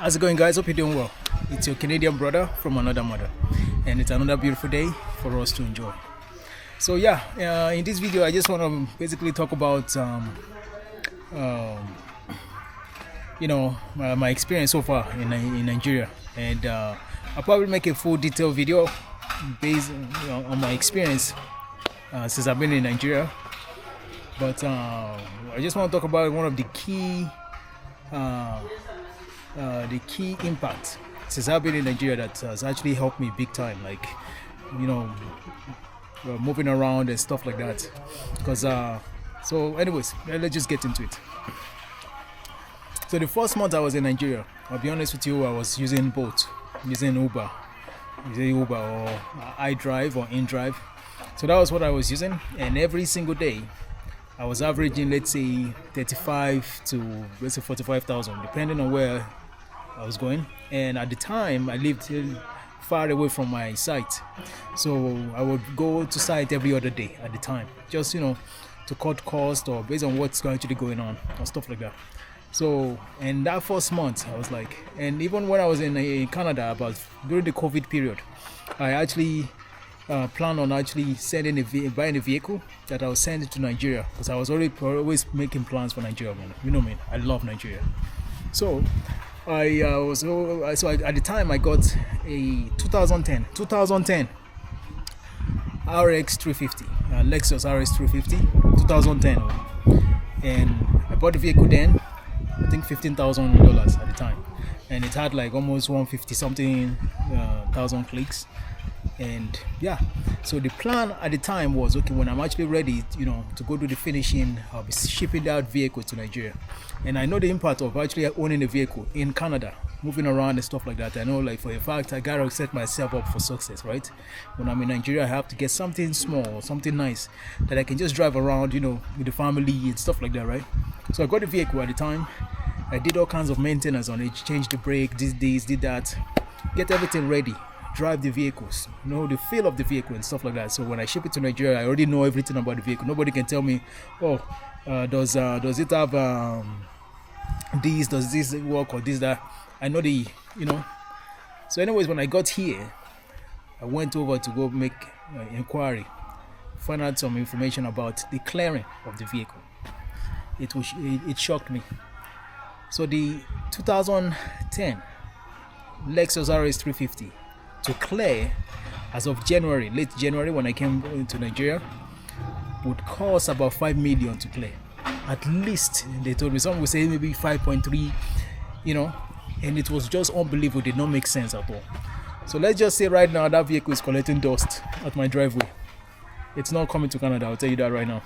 How's it going, guys? Hope you're doing well. It's your Canadian brother from another mother, and it's another beautiful day for us to enjoy. So in this video I just want to basically talk about my experience so far in Nigeria, and I'll probably make a full detailed video based on my experience since I've been in Nigeria. But I just want to talk about one of the key impacts since I've been in Nigeria that has actually helped me big time, like moving around and stuff like that. Because so anyways, let's just get into it. So the first month I was in Nigeria, I'll be honest with you, I was using both, using Uber or iDrive or InDrive. So that was what I was using, and every single day I was averaging, let's say, 35 to 45,000, depending on where I was going. And at the time, I lived far away from my site, so I would go to site every other day at the time, just to cut cost or based on what's actually going on or stuff like that. So, and that first month, I was like, and even when I was in Canada, about during the COVID period, I actually plan on actually buying a vehicle that I will send to Nigeria, because I was always making plans for Nigeria, man. You know me, I love Nigeria. So at the time I got a 2010 RX 350, Lexus RX 350, 2010, and I bought the vehicle then. I think $15,000 at the time, and it had like almost 150 something thousand clicks. And so the plan at the time was, okay, when I'm actually ready, to go do the finishing, I'll be shipping that vehicle to Nigeria. And I know the impact of actually owning a vehicle in Canada, moving around and stuff like that. I know, like, for a fact, I gotta set myself up for success, right? When I'm in Nigeria, I have to get something small, something nice that I can just drive around, with the family and stuff like that, right? So I got a vehicle at the time. I did all kinds of maintenance on it, changed the brake, did that, get everything ready, drive the vehicles, the feel of the vehicle and stuff like that. So when I ship it to Nigeria, I already know everything about the vehicle. Nobody can tell me, does it have this, does this work, or this, that. I know So anyways, when I got here, I went over to go make inquiry, find out some information about the clearing of the vehicle. It shocked me. So the 2010 Lexus RS 350 to clear, as of late January when I came to Nigeria, would cost about 5 million to clear. At least, they told me. Some would say maybe 5.3, and it was just unbelievable. It did not make sense at all. So let's just say right now that vehicle is collecting dust at my driveway. It's not coming to Canada, I'll tell you that right now.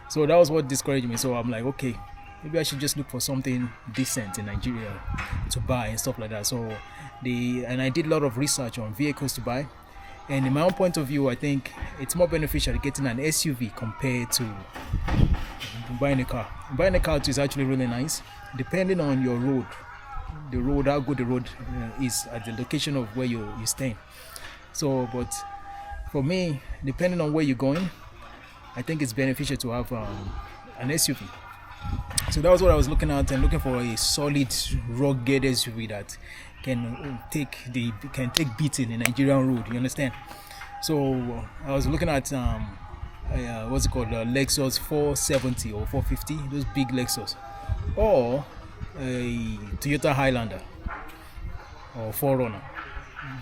So that was what discouraged me. So I'm like, okay, maybe I should just look for something decent in Nigeria to buy and stuff like that. So I did a lot of research on vehicles to buy, and in my own point of view, I think it's more beneficial getting an SUV compared to buying a car. Buying a car too is actually really nice, depending on your road, how good the road is at the location of where you're staying. So, but for me, depending on where you're going, I think it's beneficial to have an SUV. So that was what I was looking at, and looking for a solid, rugged SUV that can take beating in Nigerian road. You understand? So I was looking at Lexus 470 or 450, those big Lexus, or a Toyota Highlander or 4Runner,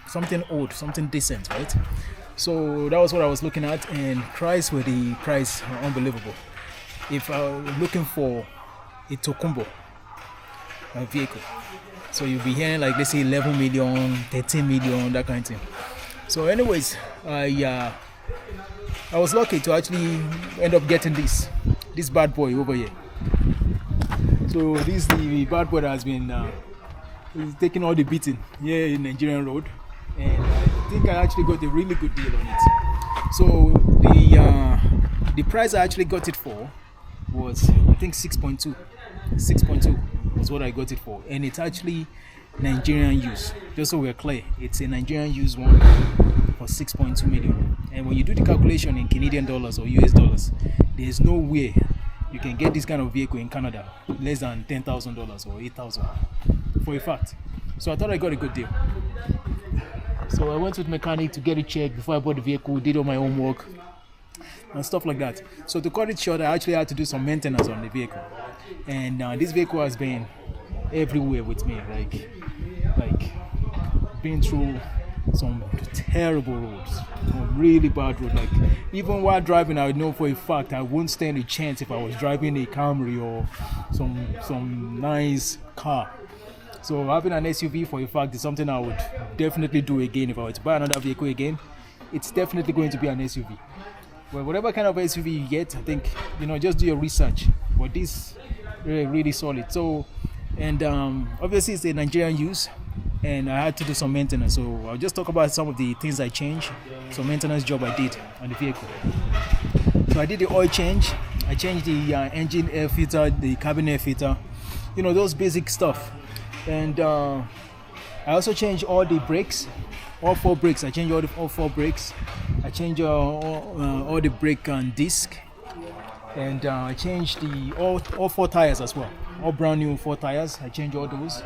something old, something decent, right? So that was what I was looking at, and price were unbelievable. If I were looking for a Tokumbo vehicle, so you'll be hearing like, let's say, 11 million, 13 million, that kind of thing. So anyways, I was lucky to actually end up getting this bad boy over here. So this is the bad boy that has been taking all the beating here in Nigerian road, and I think I actually got a really good deal on it. So the price I actually got it for was, I think, 6.2 was what I got it for, and it's actually Nigerian use. Just so we're clear, it's a Nigerian use one for 6.2 million. And when you do the calculation in Canadian dollars or US dollars, there's no way you can get this kind of vehicle in Canada less than $10,000 or $8,000 for a fact. So I thought I got a good deal. So I went to the mechanic to get it checked before I bought the vehicle, did all my homework and stuff like that. So to cut it short, I actually had to do some maintenance on the vehicle. And this vehicle has been everywhere with me, like been through some terrible roads, some really bad roads. Like even while driving, I would know for a fact I wouldn't stand a chance if I was driving a Camry or some nice car. So having an SUV for a fact is something I would definitely do again. If I were to buy another vehicle again, it's definitely going to be an SUV. Well, whatever kind of SUV you get, I think, just do your research. But this really solid. So, and obviously it's a Nigerian use, and I had to do some maintenance. So I'll just talk about some of the things I changed, some maintenance job I did on the vehicle. So I did the oil change. I changed the engine air filter, the cabin air filter, those basic stuff. And I also changed all the brakes, all 4 brakes. I changed all 4 brakes. I changed all the brake and disc, and I changed all 4 tires as well. All brand new 4 tires. I changed all those,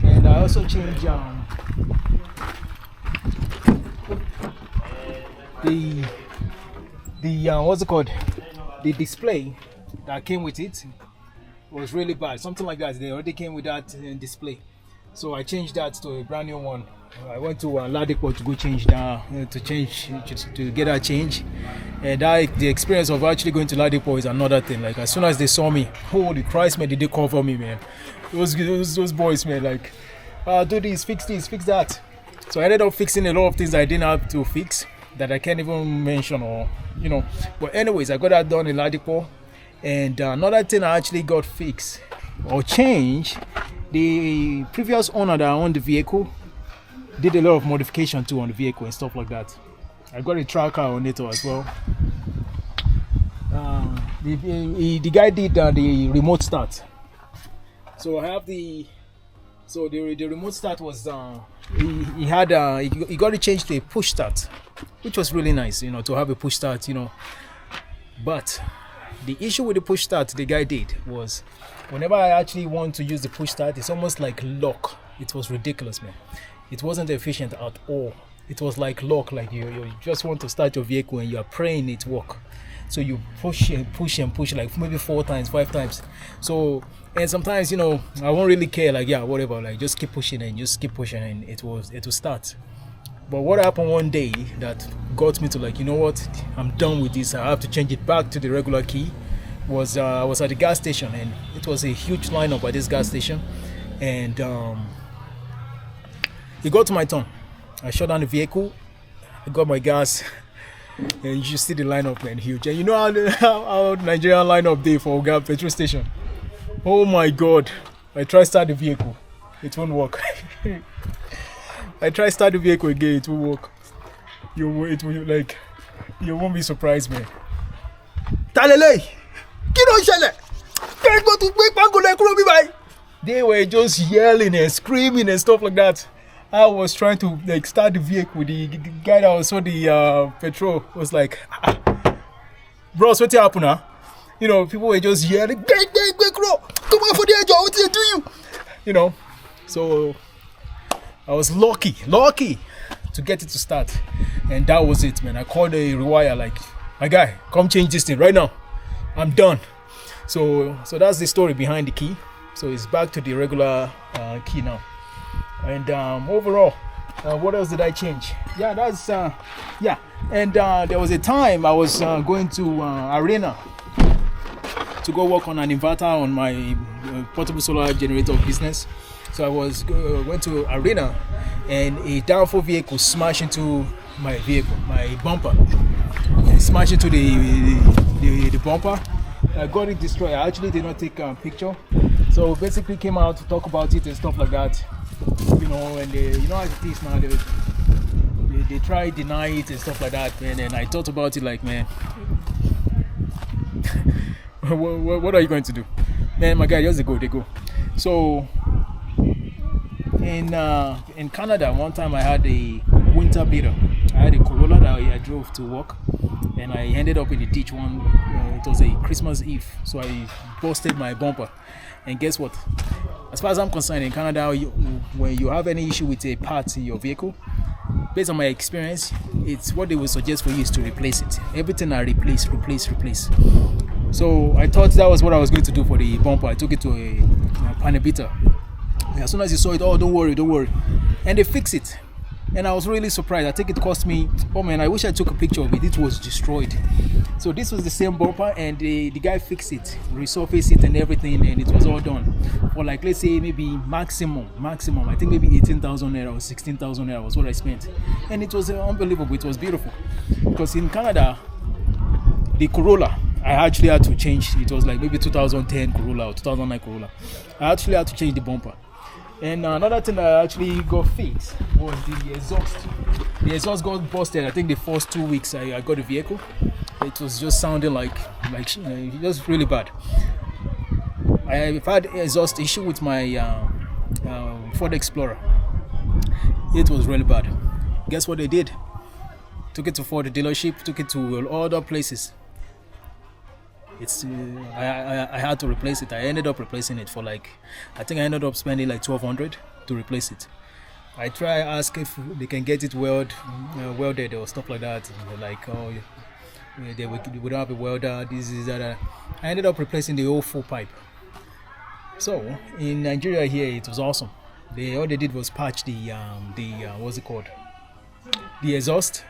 and I also changed the what's it called? The display that came with it was really bad. Something like that. They already came with that display, so I changed that to a brand new one. I went to Ladipo to go change that, to get that change. And the experience of actually going to Ladipo is another thing. Like as soon as they saw me, holy Christ, man, did they cover me, man? Those boys, man, like, do this, fix that. So I ended up fixing a lot of things I didn't have to fix that I can't even mention, But anyways, I got that done in Ladipo. And another thing I actually got fixed or changed, the previous owner that owned the vehicle did a lot of modification too on the vehicle and stuff like that. I got a tracker on it as well. The guy did the remote start. So I have the remote start was he got to change to a push start, which was really nice, to have a push start, But the issue with the push start the guy did was whenever I actually want to use the push start, it's almost like lock. It was ridiculous, man. It wasn't efficient at all. It was like lock, like you just want to start your vehicle and you are praying it work. So you push and push and push like maybe 4 times, 5 times. So, and sometimes, I won't really care, like, yeah, whatever, like just keep pushing and it will start. But what happened one day that got me to like, what, I'm done with this, I have to change it back to the regular key, was I was at the gas station and it was a huge lineup at this gas station. And it got to my turn. I shut down the vehicle, I got my gas, and you should see the lineup, man, huge. And you know how Nigerian lineup day for gas petrol station. Oh my God! I tried start the vehicle, it won't work. I tried start the vehicle again, it won't work. You won't be surprised, man. Talele, they were just yelling and screaming and stuff like that. I was trying to like start the vehicle. The guy that was saw the petrol was like, bros, what happened now? People were just yelling, come on for the edge, what did they do? So I was lucky to get it to start, and that was it, man. I called the rewire, like, my guy, come change this thing right now. I'm done. So that's the story behind the key. So it's back to the regular key now. And overall, what else did I change? Yeah, that's And there was a time I was going to Arena to go work on an inverter on my portable solar generator business. So I went to Arena, and a downfall vehicle smashed into my vehicle, my bumper. It smashed into the bumper. I got it destroyed. I actually did not take a picture. So basically came out to talk about it and stuff like that. And they, as it is now, they try deny it and stuff like that, man. And I thought about it like, man, what are you going to do? Man, my guy, just they go. So in Canada, one time I had a winter beater. I I had a Corolla that I drove to work, and I ended up in the ditch one. It was a Christmas Eve, so I busted my bumper. And guess what? As far as I'm concerned, in Canada, when you have any issue with a part in your vehicle, based on my experience, it's what they will suggest for you is to replace it. Everything I replace. So I thought that was what I was going to do for the bumper. I took it to a panebita. As soon as you saw it, oh, don't worry. And they fixed it. And I was really surprised. I think it cost me, oh man, I wish I took a picture of it. It was destroyed. So this was the same bumper, and the guy fixed it, resurfaced it and everything, and it was all done for like, let's say maybe maximum, I think maybe 18,000 naira or 16,000 naira was what I spent. And it was unbelievable. It was beautiful. Because in Canada, the Corolla, I actually had to change. It was like maybe 2010 Corolla or 2009 Corolla. I actually had to change the bumper. And another thing that I actually got fixed was the exhaust. The exhaust got busted. I think the first 2 weeks I got the vehicle, it was just sounding like just really bad. I've had exhaust issue with my Ford Explorer. It was really bad. Guess what they did? Took it to Ford dealership, took it to other places. I had to replace it. I ended up replacing it for I think I ended up spending like 1,200 to replace it. I ask if they can get it welded or stuff like that. And they're like, oh, they would have a welder. This is that. I ended up replacing the whole full pipe. So in Nigeria here, it was awesome. All they did was patch the what's it called? The exhaust.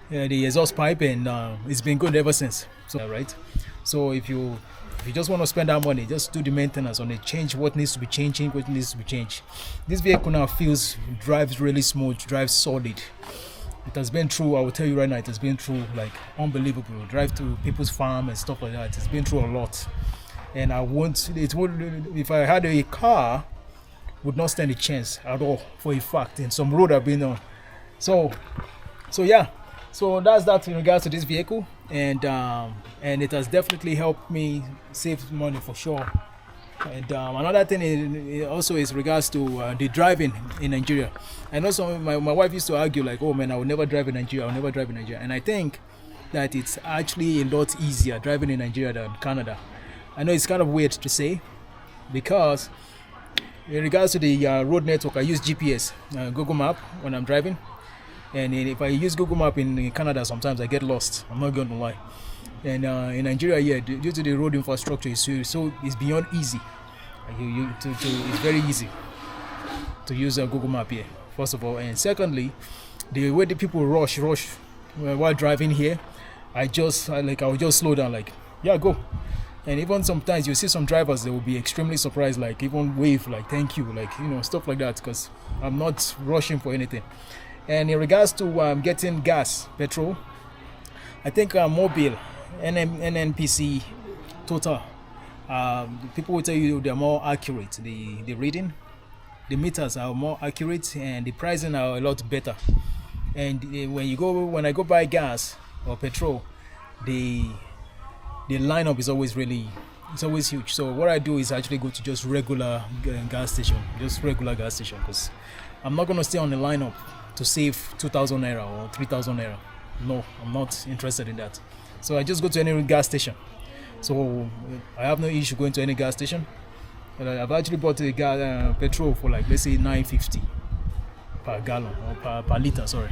The exhaust pipe, and it's been good ever since. So right. So if you just want to spend that money, just do the maintenance on it. Change what needs to be changing, what needs to be changed. This vehicle now drives really smooth, drives solid. It has been through, I will tell you right now, it has been through like unbelievable. Drive to people's farm and stuff like that. It's been through a lot. And if I had a car, would not stand a chance at all, for a fact, in some road I've been on. So yeah. So that's that in regards to this vehicle, and it has definitely helped me save money for sure. And another thing also is regards to the driving in Nigeria. I know my wife used to argue like, oh man, I will never drive in Nigeria, and I think that it's actually a lot easier driving in Nigeria than Canada. I know it's kind of weird to say, because in regards to the road network, I use GPS, Google Map when I'm driving. And if I use Google Map in Canada, sometimes I get lost. I'm not going to lie. And in Nigeria, yeah, due to the road infrastructure, it's beyond easy. It's very easy to use Google Map here, first of all. And secondly, the way the people rush while driving here, I will just slow down, like, yeah, go. And even sometimes you see some drivers, they will be extremely surprised, like even wave, like thank you, like, stuff like that, because I'm not rushing for anything. And in regards to getting petrol, I think Mobile, NNPC, Total, people will tell you they're more accurate. The reading, the meters are more accurate, and the pricing are a lot better. And when I go buy gas or petrol, the lineup is always huge. So what I do is actually go to just regular gas station, because I'm not gonna stay on the lineup to save 2,000 naira or 3,000 naira. No, I'm not interested in that. So I just go to any gas station. So I have no issue going to any gas station. And I've actually bought a petrol for like, let's say 9.50 per gallon or per liter. Sorry.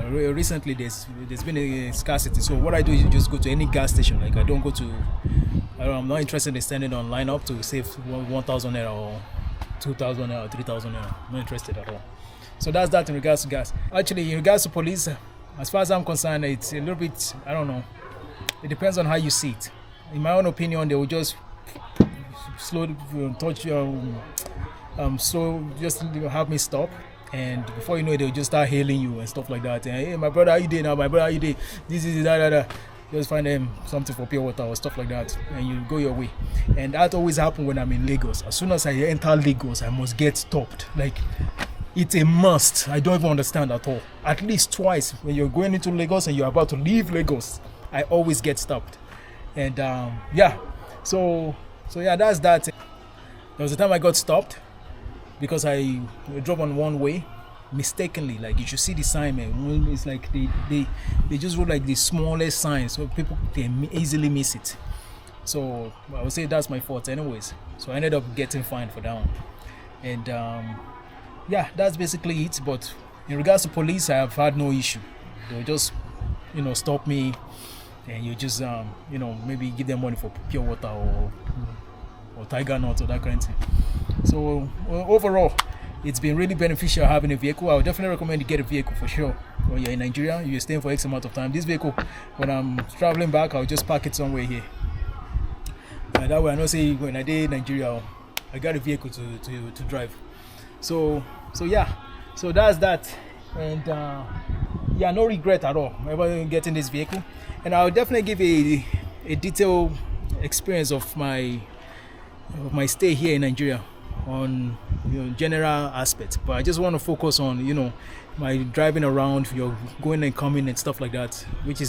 Recently there's been a scarcity. So what I do is just go to any gas station. Like I'm not interested in standing on lineup to save 1,000 naira or 2,000 naira or 3,000 naira. I'm not interested at all. So that's that in regards to gas. Actually, in regards to police, as far as I'm concerned, it's a little bit, I don't know. It depends on how you see it. In my own opinion, they will just just have me stop. And before you know it, they'll just start hailing you and stuff like that. And, hey, my brother, how you doing now? My brother, how you doing? This is that. Just find them something for pure water or stuff like that, and you go your way. And that always happens when I'm in Lagos. As soon as I enter Lagos, I must get stopped. Like, it's a must. I don't even understand at all. At least twice when you're going into Lagos and you're about to leave Lagos, I always get stopped. And yeah, so yeah, that's that. There was a time I got stopped because I drove on one way. mistakenly, like you should see the sign, man. It's like they just wrote like the smallest sign, so people can easily miss it. So I would say that's my fault, anyways. So I ended up getting fined for that one, and yeah, that's basically it. But in regards to police, I have had no issue. They'll just, stop me, and you just, maybe give them money for pure water or tiger nut or that kind of thing. So overall, it's been really beneficial having a vehicle. I would definitely recommend you get a vehicle for sure. When you're in Nigeria, you're staying for X amount of time. This vehicle, when I'm traveling back, I'll just park it somewhere here. And that way, I know, say when I did Nigeria, I got a vehicle to drive. So yeah, so that's that, and yeah, no regret at all about getting this vehicle. And I'll definitely give a detailed experience of my stay here in Nigeria on general aspects, but I just want to focus on my driving around, going and coming and stuff like that, which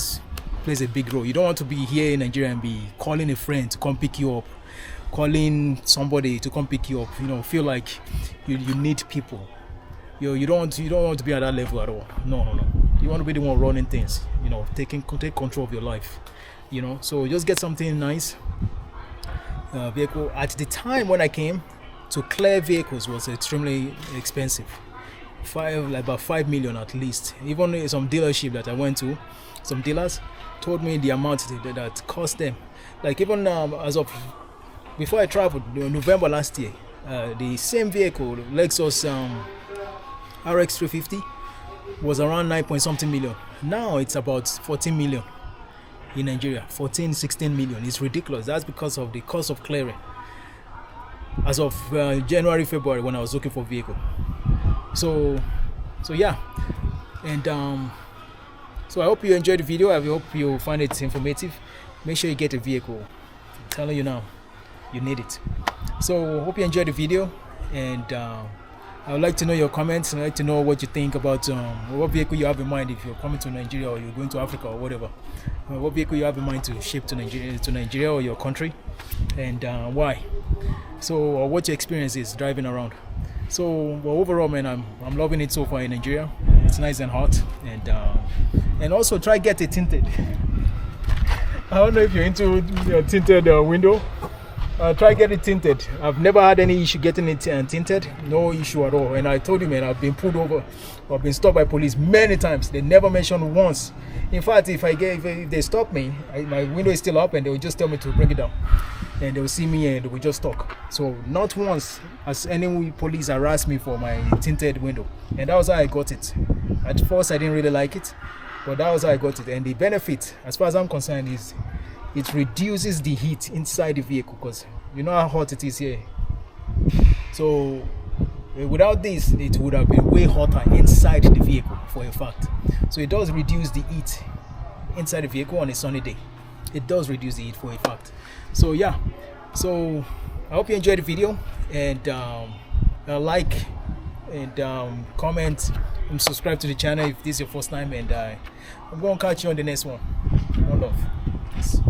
plays a big role. You don't want to be here in Nigeria and be calling a friend to come pick you up, calling somebody to come pick you up. Feel like you need people. You don't want to be at that level at all. No. You want to be the one running things. Take control of your life. So just get something nice. Vehicle. At the time when I came, to clear vehicles was extremely expensive. About 5 million at least. Even some dealership that I went to, some dealers told me the amount that cost them. Like even as of before I traveled, November last year, the same vehicle, Lexus RX 350, was around 9 point something million. Now it's about 14 million in Nigeria. 16 million. It's ridiculous. That's because of the cost of clearing. As of January, February, when I was looking for a vehicle. So yeah, and so I hope you enjoyed the video. I hope you find it informative. Make sure you get a vehicle. I'm telling you now, you need it. So hope you enjoyed the video, and I would like to know your comments. I'd like to know what you think about what vehicle you have in mind if you're coming to Nigeria or you're going to Africa or whatever. What vehicle you have in mind to ship to Nigeria or your country, and why? So, or what your experience is driving around. So, well, overall, man, I'm loving it so far in Nigeria. It's nice and hot, and also try get it tinted. I don't know if you're into tinted window. Try get it tinted. I've never had any issue getting it tinted. No issue at all. And I told you, man, I've been pulled over or been stopped by police many times. They never mentioned once. In fact, if they stop me, my window is still up, and they will just tell me to bring it down. And they will see me and they will just talk. So not once has any police harassed me for my tinted window. And that was how I got it. At first, I didn't really like it, but that was how I got it. And the benefit, as far as I'm concerned, is it reduces the heat inside the vehicle, because you know how hot it is here. So without this, it would have been way hotter inside the vehicle for a fact. So it does reduce the heat inside the vehicle on a sunny day. It does reduce the heat for a fact. So yeah, so I hope you enjoyed the video, and like and comment and subscribe to the channel if this is your first time, and I'm going to catch you on the next one. One love. Peace.